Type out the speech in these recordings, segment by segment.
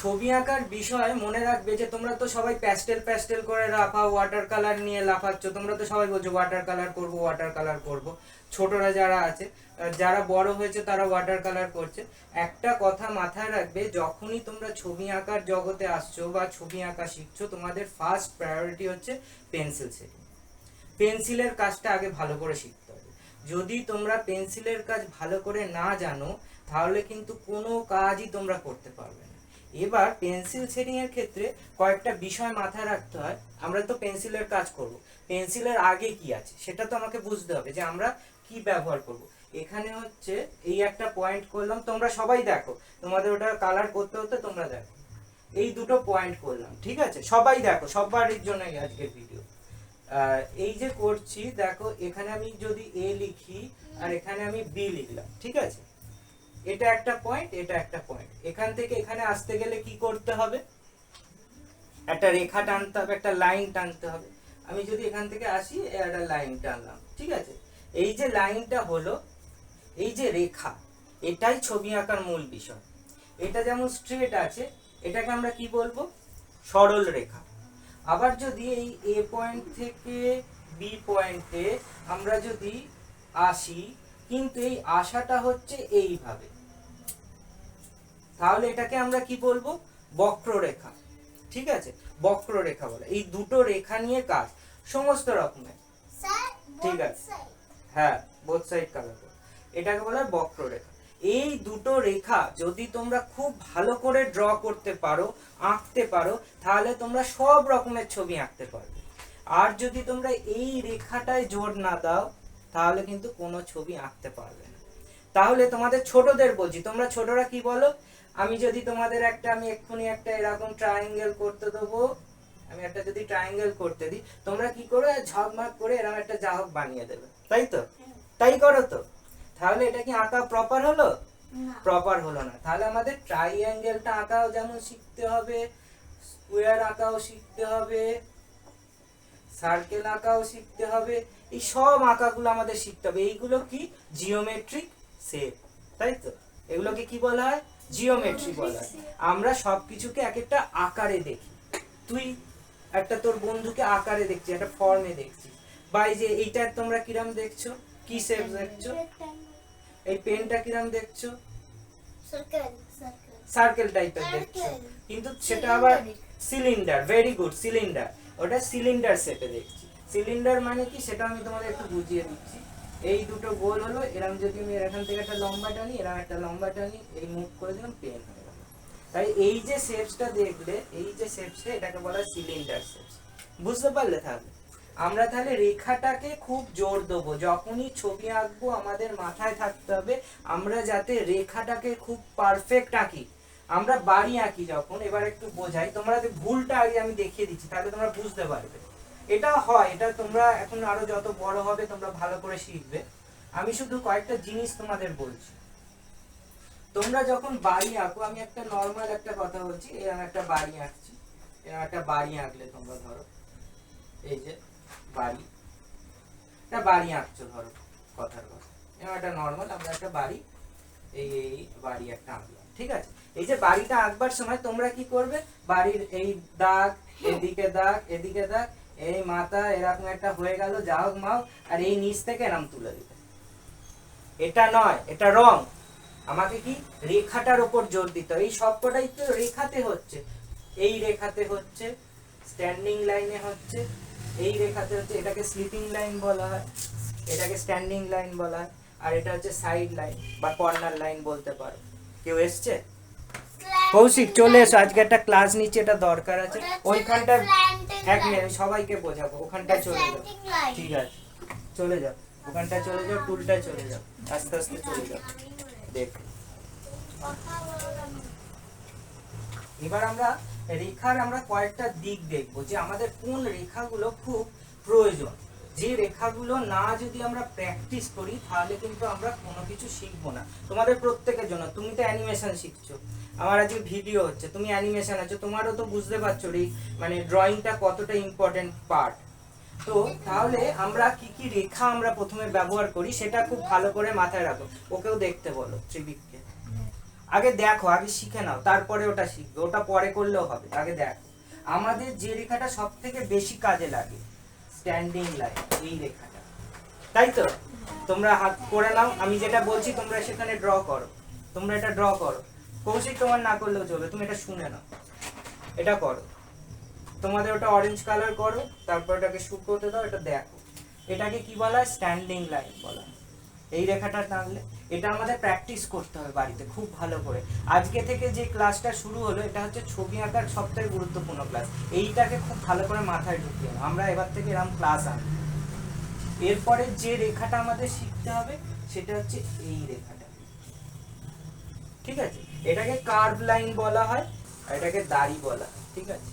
ছবি আঁকার বিষয় মনে রাখবে যে তোমরা তো সবাই প্যাস্টেল প্যাস্টেল করে লাফাও, ওয়াটার কালার নিয়ে লাফাচ্ছ, তোমরা তো সবাই বলছো ওয়াটার কালার করব ওয়াটার কালার করব। ছোটরা যারা আছে, যারা বড় হয়েছে তারা ওয়াটার কালার করছে। একটা কথা মাথায় রাখবে, যখনই তোমরা ছবি আঁকার জগতে আসছো বা ছবি আঁকা শিখছো, তোমাদের ফার্স্ট প্রায়োরিটি হচ্ছে পেন্সিল সেটিং। পেন্সিলের কাজটা আগে ভালো করে শিখতে হবে। যদি তোমরা পেন্সিলের কাজ ভালো করে না জানো তাহলে কিন্তু কোনো কাজই তোমরা করতে পারবে না। এবার পেন্সিল সেটিং এর ক্ষেত্রে কয়েকটা বিষয় মাথায় রাখতে হয়। আমরা তো পেন্সিলের কাজ করব, পেন্সিলের আগে কি আছে সেটা তো আমাকে বুঝতে হবে যে আমরা কি ব্যবহার করব। এখানে হচ্ছে এই একটা পয়েন্ট করলাম, তোমরা সবাই দেখো, তোমাদের ওটা কালার করতে হতে তোমরা দেখো, এই দুটো পয়েন্ট করলাম, ঠিক আছে? সবাই দেখো, সবারই জন্য আজকের ভিডিও। এই যে করছি দেখো, এখানে আমি যদি এ লিখি আর এখানে আমি বি লিখলাম, ঠিক আছে? এটা একটা পয়েন্ট, এটা একটা পয়েন্ট। এখান থেকে এখানে আসতে গেলে কি করতে হবে? একটা রেখা টানতে হবে, একটা লাইন টানতে হবে। আমি যদি এখান থেকে আসি, একটা লাইন টানলাম, ঠিক আছে? এই যে লাইনটা হলো, এই যে রেখা, এটাই ছবি আঁকার মূল বিষয়। এটা যেমন স্ট্রেট আছে, এটাকে আমরা কি বলবো? সরল রেখা। আবার যদি এই এ পয়েন্ট থেকে বি পয়েন্টে আমরা যদি আসি, কিন্তু এই আশাটা হচ্ছে এইভাবে, তাহলে এটাকে আমরা কি বলবো? বক্ররেখা, ঠিক আছে? বক্ররেখা বলে। এই দুটো রেখা নিয়ে কাজ সমস্ত রকমের, ঠিক আছে? হ্যাঁ, বোথ সাইড কালার, এটাকে বলা হয় বক্ররেখা। এই দুটো রেখা যদি তোমরা খুব ভালো করে ড্র করতে পারো, আঁকতে পারো, তাহলে তোমরা সব রকমের ছবি আঁকতে পারবে। আর যদি তোমরা এই রেখাটায় জোর না দাও তাহলে কিন্তু কোনো ছবি আঁকতে পারবে না। তাহলে তোমাদের ছোটদের বলছি, তোমরা ছোটরা কি বলো? আমি যদি তোমাদের আমি এক্ষুনি একটা এরকম ট্রায়াঙ্গেল করতে দেবো, আমি একটা যদি ট্রায়াঙ্গেল করতে দিই, তোমরা কি করো? ঝকমাক করে এরকম একটা জাহক বানিয়ে দেবে, তাই তো? তাই করো তো? তাহলে এটা কি আঁকা প্রপার হলো? প্রপার হলো না। তাহলে আমাদের ট্রায়াঙ্গেলটা আঁকাও যেমন শিখতে হবে, স্কোয়ার আঁকাও শিখতে হবে, সার্কেল আঁকাও শিখতে হবে। এই সব আঁকাগুলো আমাদের শিখতে হবে। এইগুলো কি? জিওমেট্রিক শেপ, তাই তো? এগুলোকে কি বলা হয়? জিওমেট্রি বলা হয়। আমরা সবকিছুকে এক একটা আকারে দেখি। তুই একটা তোর বন্ধুকে আকারে দেখছিস, একটা ফর্মে দেখছিস, বা এই যে এইটা তোমরা কিরম দেখছো? কি শেপ দেখছো? এই পেনটা কিরম দেখছো? সার্কেল টাইপের দেখছো, কিন্তু সেটা আবার সিলিন্ডার। Very good, cylinder. ওটা সিলিন্ডার শেপে দেখছি। সিলিন্ডার মানে কি সেটা আমি তোমাদের একটু বুঝিয়ে দিচ্ছি। এই দুটো গোল হলো, এরকম যদি আমি এখান থেকে একটা লম্বা টানি, এরকম একটা লম্বা টানি, এই মুভ করে দিলাম, পেন হয়ে গেল। তাই এই যে শেপসটা দেখলে, এই যে শেপসটা, এটাকে বলা হয় সিলিন্ডার শেপস। বুঝতে পারলে? তাহলে আমরা তাহলে রেখাটাকে খুব জোর দেবো। যখনই ছবি আঁকবো আমাদের মাথায় থাকতে হবে আমরা যাতে রেখাটাকে খুব পারফেক্ট আঁকি। আমরা বাড়ি আঁকি যখন, এবার একটু বোঝাই, তোমরা ভুলটা আগে আমি দেখিয়ে দিচ্ছি, তাহলে তোমরা বুঝতে পারবে। এটা হয়, এটা তোমরা এখন আরো যত বড় হবে তোমরা ভালো করে শিখবে। আমি শুধু কয়েকটা জিনিস তোমাদের বলছি। তোমরা যখন বাড়ি আঁকো, আমি একটা নর্মাল একটা কথা বলছি, এরকম একটা বাড়ি আঁকছি, এরকম একটা বাড়ি আঁকলে তোমরা ধরো, এই যে বাড়ি, একটা বাড়ি আঁকছো ধরো, কথার কথা, এরকম একটা নর্মাল আমরা একটা বাড়ি, এই বাড়ি একটা আঁকলাম, ঠিক আছে? এই যে বাড়িটা আঁকবার সময় তোমরা কি করবে? বাড়ির এই দাগ, এদিকে দাগ, এদিকে দাগ, এই মাথা এরকম একটা হয়ে গেল, যা হোক মাও, আর এই নিচ থেকে এরকম তুলে দিতে। এটা নয়, এটা রং। আমাকে কি রেখাটার উপর জোর দিতে হবে। এই সবকটাই তো রেখাতে হচ্ছে। এই রেখাতে হচ্ছে, স্ট্যান্ডিং লাইনে হচ্ছে, এই রেখাতে হচ্ছে, এটাকে স্লিপিং লাইন বলা হয়, এটাকে স্ট্যান্ডিং লাইন বলা হয়, আর এটা হচ্ছে সাইড লাইন বা কর্নার লাইন বলতে পারো। কেউ এসছে? কৌশিক চলে এসো, আজকে একটা ক্লাস নিচ্ছে, এটা দরকার আছে। ওইখানটা এক মিনিট সবাইকে বোঝাবো, ওখানটা চলে যাও, ঠিক আছে? চলে যাও, ওখানটা চলে যাও, টুলটা চলে যাও, আস্তে আস্তে চলে যাও। দেখ, এবার আমরা রেখার কয়েকটা দিক দেখবো, যে আমাদের কোন রেখাগুলো খুব প্রয়োজন। যে রেখাগুলো না যদি আমরা প্র্যাকটিস করি তাহলে কিন্তু আমরা কোনো কিছু শিখবো না। তোমাদের প্রত্যেকের জন্য, তুমি তো অ্যানিমেশন শিখছো, আমার আজকে ভিডিও হচ্ছে, তুমি অ্যানিমেশন আছো, তোমারও তো বুঝতে পারছো ড্রয়িংটা কতটা ইম্পর্টেন্ট পার্ট। তো তাহলে আমরা কি কি রেখা আমরা প্রথমে ব্যবহার করি সেটা খুব ভালো করে মাথায় রাখো। ওকেও দেখতে বলো, ত্রিবিককে। আগে দেখো, আগে শিখে নাও, তারপরে ওটা শিখবে, ওটা পরে করলেও হবে। আগে দেখো আমাদের যে রেখাটা সব থেকে বেশি কাজে লাগে, স্ট্যান্ডিং লাইন, এই রেখাটা, তাই তো? তোমরা হাত করে নাও, আমি যেটা বলছি তোমরা সেখানে ড্র করো, তোমরা এটা ড্র করো। কৌশিক তোমার না করলেও চলবে, তুমি এটা শুনে নাও, এটা করো, তোমাদের ওটা অরেঞ্জ কালার করো, তারপর এটাকে শুকোতে দাও, এটা দেখো। এটাকে কি বলা হয়? স্ট্যান্ডিং লাইন বলা হয়। এই রেখাটা টানলে, এটা আমাদের প্র্যাকটিস করতে হবে বাড়িতে খুব ভালো করে। আজকে থেকে যে ক্লাসটা শুরু হলো, এটা হচ্ছে ছবি আঁকার সবথেকে গুরুত্বপূর্ণ ক্লাস। এইটাকে খুব ভালো করে মাথায় ঢুকিয়ে নাও, আমরা এবার থেকে এরকম ক্লাস আনবো। এরপরে যে রেখাটা আমাদের শিখতে হবে সেটা হচ্ছে এই রেখাটা, ঠিক আছে? এটাকে কার্ভ লাইন বলা হয়, আর এটাকে দাড়ি বলা হয়, ঠিক আছে?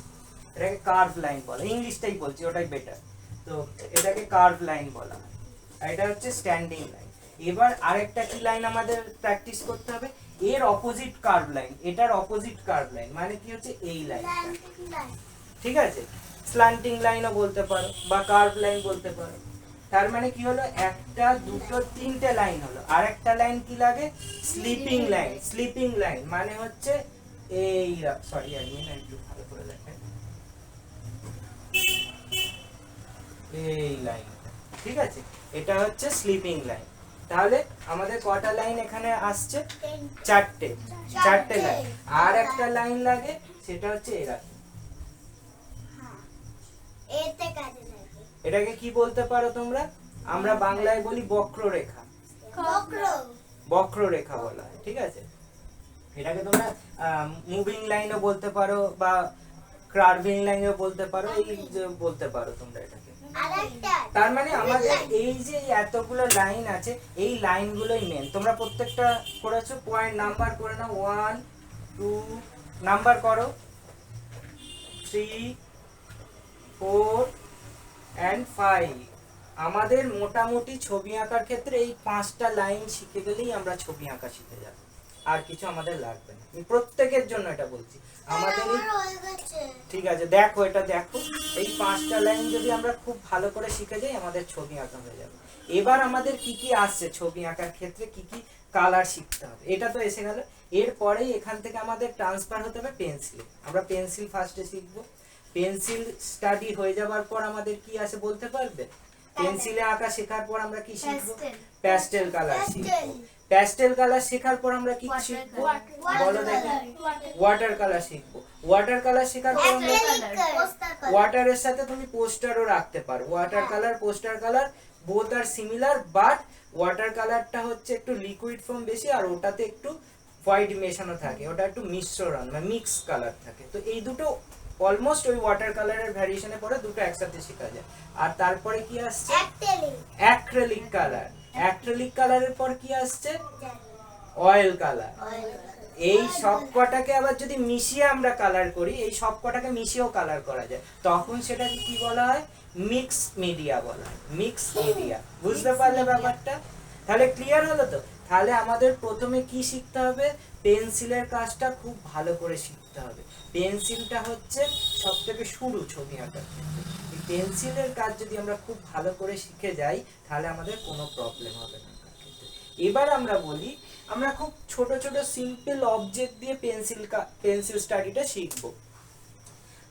এটাকে কার্ভ লাইন বলা, ইংলিশটাই বলছি, ওটাই বেটার। তো এটাকে কার্ভ লাইন বলা হয়, আর এটা হচ্ছে স্ট্যান্ডিং লাইন। এবার আরেকটা কি লাইন আমাদের প্র্যাকটিস করতে হবে? এর অপোজিট কার্ভ লাইন, এটার অপোজিট কার্ভ লাইন মানে কি হচ্ছে? এই লাইনটা, ঠিক আছে? স্ল্যান্টিং লাইনও বলতে পারো বা কার্ভ লাইন বলতে পারো। তার মানে কি হলো? একটা, দুটো, তিনটে লাইন হলো। আর একটা লাইন কি লাগে? Sleeping line. স্লিপিং লাইন মানে হচ্ছে এই, সরি আমি একটু ভালো করে দেখাই, এই লাইন, ঠিক আছে? এটা হচ্ছে স্লিপিং লাইন। তাহলে আমাদের কটা লাইন এখানে আসছে? চারটে, চারটে লাইন। আর একটা লাইন লাগে, সেটা হচ্ছে এরকম। এটাকে কি বলতে পারো তোমরা? আমরা বাংলায় বলি বক্ররেখা, বক্ররেখা বলা হয়, ঠিক আছে? এটাকে তোমরা মুভিং লাইনও বলতে পারো বা কার্ভিং লাইনও বলতে পারো, এই বলতে পারো তোমরা এটাকে। তার মানে আমাদের এই যে এতগুলো লাইন আছে, এই লাইনগুলোই মেন। তোমরা প্রত্যেকটা করেছো, পয়েন্ট নাম্বার করে নাও, 1 2 নাম্বার করো, 3 4 and 5। আমাদের মোটামুটি ছবি আঁকার ক্ষেত্রে এই 5টা লাইন শিখে গেলেই আমরা ছবি আঁকা শিখে যাব, আর কিছু আমাদের লাগবে না। আমি প্রত্যেকের জন্য এটা বলছি, আমাদের ঠিক আছে? দেখো এটা দেখো, এই 5টা লাইন যদি আমরা খুব ভালো করে শিখে যাই, আমাদের ছবি আঁকা হয়ে যাবে। এবার আমাদের কি কি আসছে ছবি আঁকার ক্ষেত্রে, কি কি কালার শিখতে হবে, এটা তো এসে গেল। এরপরেই এখান থেকে আমাদের ট্রান্সফার হতে হবে পেন্সিলে। আমরা পেন্সিল ফার্স্টে শিখবো। পেন্সিল স্টাডি হয়ে যাওয়ার পর আমাদের কি আসে বলতে পারবে? পেন্সিলে আঁকা শেখার পর আমরা কি শিখবো? প্যাস্টেল কালার শিখবো। প্যাস্টেল কালার শেখার পর আমরা কি শিখবো বলো দেখি? ওয়াটার কালার শিখবো। ওয়াটার কালার শেখার পর আমরা ওয়াটারের সাথে তুমি পোস্টারও রাখতে পারো। Water colour, poster colour both are similar, but water কালারটা হচ্ছে একটু লিকুইড ফর্ম বেশি, আর ওটাতে একটু হোয়াইট মেশানো থাকে, ওটা একটু মিশ্রণ মানে মিক্স কালার থাকে। তো এই দুটো অলমোস্ট ওই ওয়াটার কালারের ভ্যারিয়েশনে পড়ে, দুটো একসাথে শেখা যায়। আর তারপরে কি আসছে? Acrylic colour. অ্যাক্রিলিক কালারের পর কি আসছে? Oil colour. এই সব কটাকে আবার যদি মিশিয়ে আমরা কালার করি, এই সব কটাকে মিশিয়েও কালার করা যায়, তখন সেটাকে কি বলা হয়? মিক্স মিডিয়া বলা হয়। মিক্স মিডিয়া, বুঝতে পারলে ব্যাপারটা? তাহলে ক্লিয়ার হলো তো? তাহলে আমাদের প্রথমে কি শিখতে হবে? পেন্সিলের কাজটা খুব ভালো করে শিখতে হবে। পেন্সিলটা হচ্ছে সবথেকে শুরু ছবি আঁকার ক্ষেত্রে। এই পেন্সিলের কাজ যদি আমরা খুব ভালো করে শিখে যাই, তাহলে আমাদের কোনো প্রবলেম হবে না আঁকার ক্ষেত্রে। এবার আমরা বলি, আমরা খুব ছোট ছোট সিম্পল অবজেক্ট দিয়ে পেন্সিল স্টাডিটা শিখবো।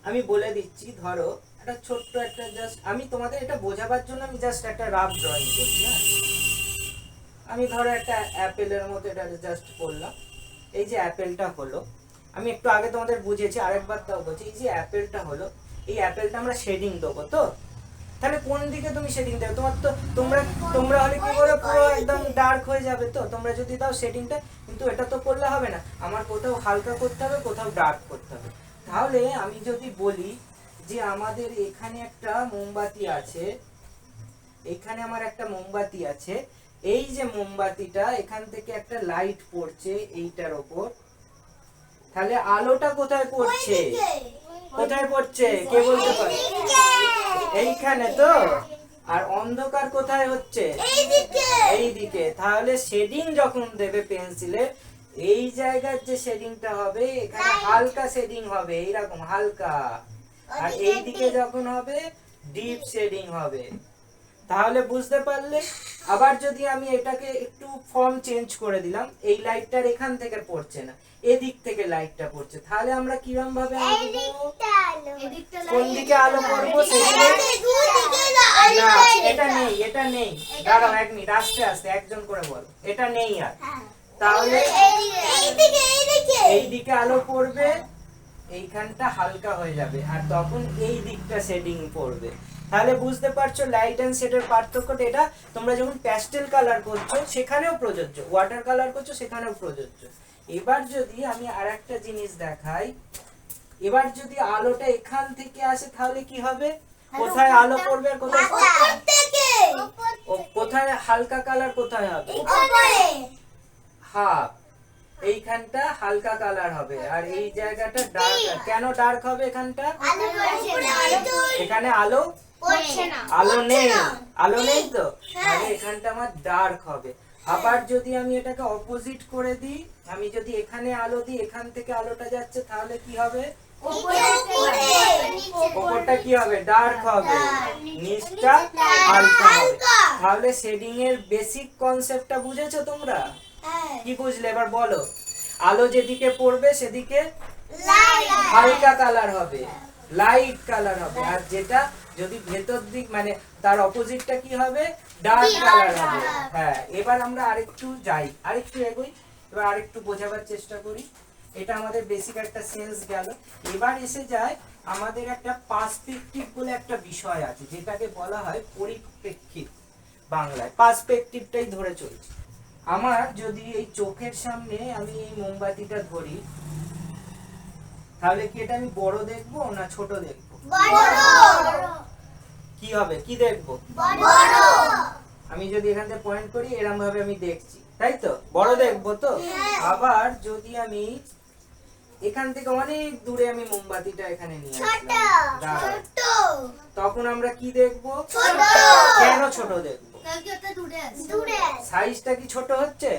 আমি বলে দিচ্ছি, ধরো একটা ছোট্ট একটা, জাস্ট আমি তোমাদের এটা বোঝাবার জন্য আমি জাস্ট একটা রাফ ড্রয়িং করছি। হ্যাঁ, আমি ধরো একটা অ্যাপেলের মতো এটা জাস্ট করলাম। এই যে অ্যাপেলটা হলো, আমি একটু আগে তোমাদের বুঝিয়েছি, আরেকবার তাও বলছি। এই যে অ্যাপেলটা হলো, এই অ্যাপেলটা আমরা শেডিং দেবো তো। তাহলে কোন দিকে তুমি শেডিং দেবে? তোমার তো তোমরা হলে কি করে পুরো একদম ডার্ক হয়ে যাবে। তো তোমরা যদি দাও শেডিংটা, কিন্তু এটা তো করলে হবে না, আমার কোথাও হালকা করতে হবে, কোথাও ডার্ক করতে হবে। তাহলে আমি যদি বলি যে আমাদের এখানে একটা মোমবাতি আছে, এখানে আমার একটা মোমবাতি আছে, এই যে মোমবাতিটা, এখান থেকে একটা লাইট পড়ছে এইটার ওপর, তাহলে আলোটা কোথায় পড়ছে? কোথায় পড়ছে কে বলতে পারে? এইখানে তো। আর অন্ধকার কোথায় হচ্ছে? এইদিকে। তাহলে শেডিং যখন দেবে পেন্সিলে, এই জায়গার যে শেডিংটা হবে, এখানে হালকা শেডিং হবে, এইরকম হালকা। আর এইদিকে যখন হবে, ডিপ শেডিং হবে। তাহলে বুঝতে পারলে। আবার যদি আমি এটাকে একটু ফর্ম চেঞ্জ করে দিলাম, এই লাইটটার এখান থেকে পড়ছে না, এদিক থেকে লাইটটা পড়ছে, তাহলে আমরা কিরকম ভাবে আঁকবো? কোন দিকে আলো পড়বো সেদিকে? না, এটা নেই, এটা নেই। দাঁড়াও 1 মিনিট, আস্তে আস্তে একজন করে বলো। এটা নেই আর। তাহলে এই দিকে আলো পড়বে, এইখানটা হালকা হয়ে যাবে, আর তখন এই দিকটা শেডিং পড়বে। তাহলে বুঝতে পারছো লাইট এন্ড শেডের পার্থক্যটা। এটা তোমরা যখন প্যাস্টেল কালার করছো সেখানেও প্রযোজ্য, ওয়াটার কালার করছো সেখানেও প্রযোজ্য। এবার যদি আমি আরেকটা জিনিস দেখাই, এবার যদি আলোটা এখান থেকে আসে তাহলে কি হবে? কোথায় আলো পড়বে আর কোথায় কোথায় হালকা কালার কোথায় হবে? হাফ, এইখানটা হালকা কালার হবে, আর এই জায়গাটা ডার্ক। কেন ডার্ক হবে এখানটা? এখানে আলো আলো নেই, আলো নেই তো, তাহলে এখানটা আমার ডার্ক হবে। আবার যদি আমি এটাকে অপোজিট করে দিই, আমি যদি এখানে আলো দিই, এখান থেকে আলোটা যাচ্ছে, তাহলে কি হবে? উপরটা কি হবে? ডার্ক হবে, নিচটা হালকা হবে। তাহলে শেডিং এর বেসিক কনসেপ্টটা বুঝেছো তোমরা? কি বুঝলে এবার বলো? আলো যেদিকে পড়বে সেদিকে হালকা কালার হবে, লাইট কালার হবে, আর যেটা যদি ভেতর দিক মানে তার অপোজিটটা কি হবে? ডার্ক কালার হবে। হ্যাঁ, এবার আমরা আরেকটু যাই, আরেকটু এগোই, এবার আরেকটু বোঝাবার চেষ্টা করি। এটা আমাদের বেসিক একটা সেন্স গেল। এবার এসে যায় আমাদের একটা পার্সপেক্টিভ বলে একটা বিষয় আছে, যেটাকে বলা হয় পরিপ্রেক্ষিত। বাংলায় পার্সপেক্টিভটাই ধরে চলছে। আমার যদি এই চোখের সামনে আমি এই মোমবাতিটা ধরি, তাহলে কি এটা আমি বড় দেখবো না ছোট দেখবো? কি হবে? কি দেখবো? আমি যদি এখান থেকে পয়েন্ট করি, এরকম ভাবে আমি দেখছি, তাই তো? বড় দেখবো তো। আবার যদি আমি এখান থেকে অনেক দূরে আমি মোমবাতিটা এখানে নিয়ে আসলাম, তখন আমরা কি দেখবো? কেন ছোট দেখবো? সাইজটা কি ছোট হচ্ছে?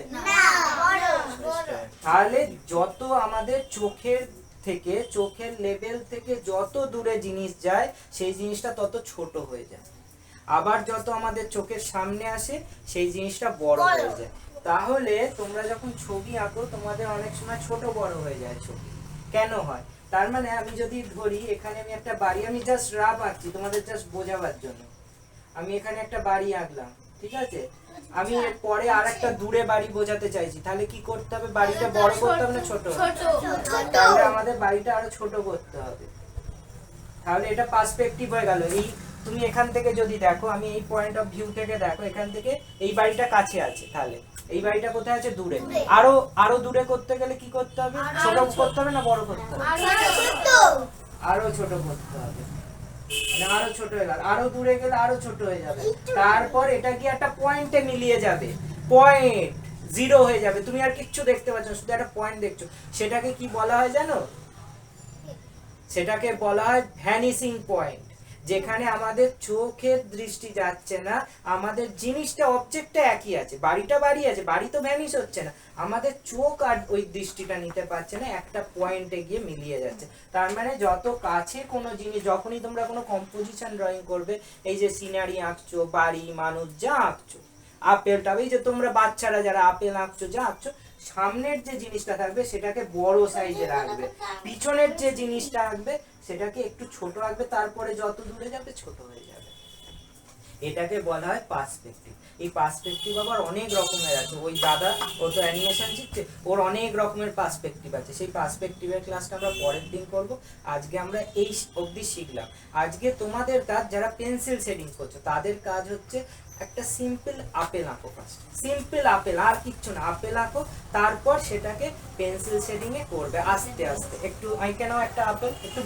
তাহলে যত আমাদের চোখের থেকে, চোখের লেভেল থেকে যত দূরে জিনিস যায়, সেই জিনিসটা তত ছোট হয়ে যায়। আবার যত আমাদের চোখের সামনে আসে, সেই জিনিসটা বড় হয়ে যায়। তাহলে তোমরা যখন ছবি আঁকো, তোমাদের অনেক সময় ছোট বড় হয়ে যায় ছবি। কেন হয়? তার মানে আমি যদি ধরি এখানে আমি একটা বাড়ি, আমি জাস্ট রাফ আঁকছি তোমাদের জাস্ট বোঝাবার জন্য। আমি এখানে একটা বাড়ি আঁকলাম, ঠিক আছে? আমি এর পরে আরেকটা দূরে বাড়ি বোঝাতে চাইছি, তাহলে কি করতে হবে? বাড়িটা বড় করতে হবে না ছোট? তাহলে আমাদের বাড়িটা আরো ছোট করতে হবে। তাহলে এটা পার্সপেক্টিভ হয়ে গেল। এই তুমি এখান থেকে যদি দেখো, আমি এই পয়েন্ট অফ ভিউ থেকে দেখো, এখান থেকে এই বাড়িটা কাছে আছে, তাহলে এই বাড়িটা কোথায় আছে? দূরে। আরো দূরে করতে গেলে কি করতে হবে? ছোট করতে হবে না বড় করতে হবে? আরো ছোট করতে হবে, মানে আরো ছোট হয়ে গেল। আরো দূরে গেলে আরো ছোট হয়ে যাবে। তারপর এটা কি একটা পয়েন্টে মিলিয়ে যাবে, পয়েন্ট জিরো হয়ে যাবে। তুমি আর কিচ্ছু দেখতে পাচ্ছ না, শুধু একটা পয়েন্ট দেখছো। সেটাকে কি বলা হয় জানো? সেটাকে বলা হয় ভ্যানিসিং পয়েন্ট। যেখানে আমাদের চোখের দৃষ্টি যাচ্ছে না, আমাদের জিনিসটা, অবজেক্টটা একই আছে, বাড়িটা বাড়ি আছে, বাড়ি তো ভ্যানিশ হচ্ছে না, আমাদের চোখ আর ওই দৃষ্টিটা নিতে পারছে না, একটা পয়েন্টে গিয়ে মিলিয়ে যাচ্ছে। তার মানে যত কাছে কোনো জিনিস, যখনই তোমরা কোনো কম্পোজিশন ড্রয়িং করবে, এই যে সিনারি আঁকছো, বাড়ি, মানুষ যা আঁকছো, আপেলটা, এই যে তোমরা বাচ্চারা যারা আপেল আঁকছো, যা আঁকছো, সামনের যে জিনিসটা থাকবে সেটাকে বড় সাইজে রাখবে, পিছনের যে জিনিসটা আঁকবে সেটাকে একটু ছোট আঁকবে, তারপরে যত দূরে যাবে ছোট হয়ে যাবে। এটাকে বলা হয় পার্সপেক্টিভ। এই পার্সপেক্টিভ আবার অনেক রকমের আছে। ওই দাদা, ও তো অ্যানিমেশন শিখছে, ওর অনেক রকমের পার্সপেক্টিভ আছে। সেই পার্সপেক্টিভের ক্লাসটা আমরা পরের দিন করব। আজকে আমরা এই অবধি শিখলাম। আজকে তোমাদের কাজ, যারা পেন্সিল শেডিং করছো, তাদের কাজ হচ্ছে একটা সিম্পল আপেল আঁকো। ফার্স্ট সিম্পল আপেল, আর কিচ্ছু না, আপেল আঁকো। তারপর সেটাকে পেন্সিল শেডিং এ করবে আস্তে আস্তে। একটু আই কেন একটা আপেল একটু